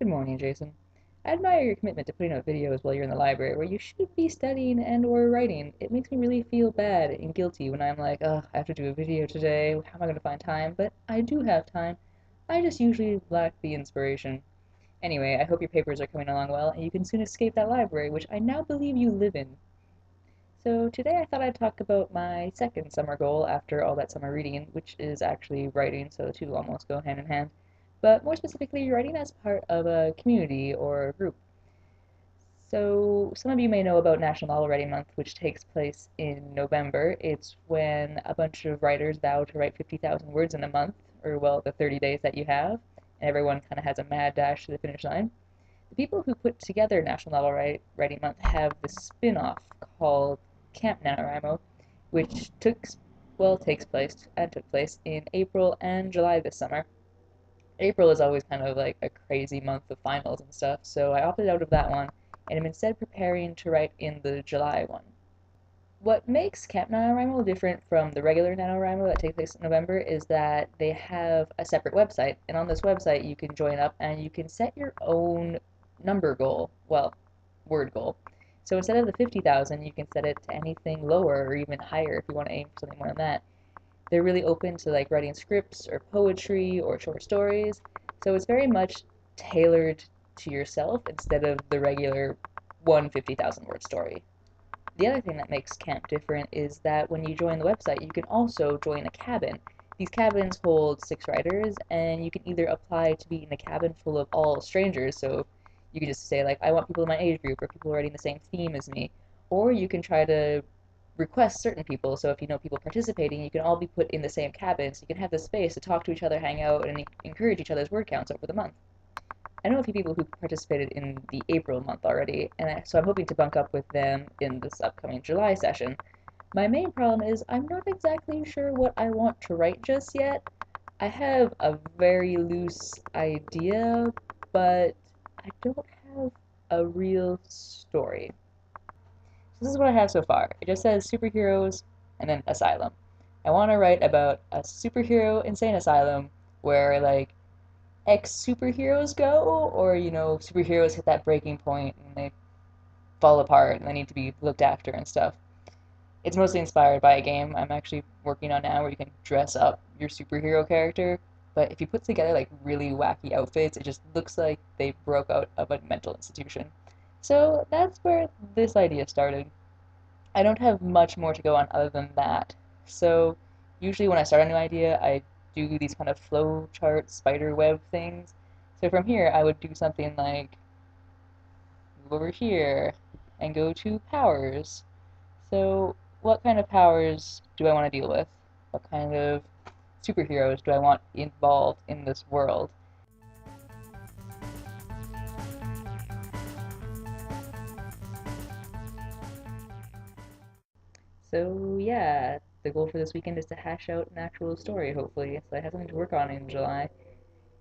Good morning, Jason. I admire your commitment to putting out videos while you're in the library where you should be studying and or writing. It makes me really feel bad and guilty when I'm like, oh, I have to do a video today. How am I going to find time? But I do have time. I just usually lack the inspiration. Anyway, I hope your papers are coming along well and you can soon escape that library, which I now believe you live in. So today I thought I'd talk about my second summer goal after all that summer reading, which is actually writing, so the two almost go hand in hand. But more specifically, writing as part of a community or group. So some of you may know about National Novel Writing Month, which takes place in November. It's when a bunch of writers vow to write 50,000 words in a month, or well, the 30 days that you have, and everyone kind of has a mad dash to the finish line. The people who put together National Novel Writing Month have this spin-off called Camp NaNoWriMo, which takes place and took place in April and July this summer. April is always kind of like a crazy month of finals and stuff, so I opted out of that one and am instead preparing to write in the July one. What makes Camp NaNoWriMo different from the regular NaNoWriMo that takes place in November is that they have a separate website, and on this website you can join up and you can set your own number goal, well, word goal. So instead of the 50,000, you can set it to anything lower or even higher if you want to aim for something more than that. They're really open to like writing scripts or poetry or short stories, so it's very much tailored to yourself instead of the regular 150,000 word story. The other thing that makes camp different is that when you join the website, you can also join a cabin. These cabins hold 6 writers, and you can either apply to be in a cabin full of all strangers, so you can just say, like, I want people in my age group or people writing the same theme as me, or you can try to request certain people, so if you know people participating, you can all be put in the same cabin, so you can have the space to talk to each other, hang out, and encourage each other's word counts over the month. I know a few people who participated in the April month already, so I'm hoping to bunk up with them in this upcoming July session. My main problem is I'm not exactly sure what I want to write just yet. I have a very loose idea, but I don't have a real story. So this is what I have so far. It just says superheroes and then asylum. I want to write about a superhero insane asylum where like ex superheroes go, or superheroes hit that breaking point and they fall apart and they need to be looked after and stuff. It's mostly inspired by a game I'm actually working on now where you can dress up your superhero character, but if you put together like really wacky outfits, it just looks like they broke out of a mental institution. So that's where this idea started. I don't have much more to go on other than that. So usually when I start a new idea, I do these kind of flow chart spider web things. So from here, I would do something like move over here and go to powers. So what kind of powers do I want to deal with? What kind of superheroes do I want involved in this world? So yeah, the goal for this weekend is to hash out an actual story, hopefully, so I have something to work on in July.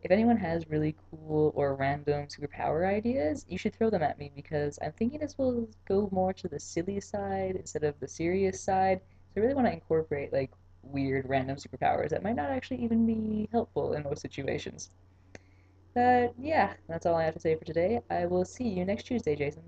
If anyone has really cool or random superpower ideas, you should throw them at me because I'm thinking this will go more to the silly side instead of the serious side. So I really want to incorporate like weird random superpowers that might not actually even be helpful in most situations. But yeah, that's all I have to say for today. I will see you next Tuesday, Jason.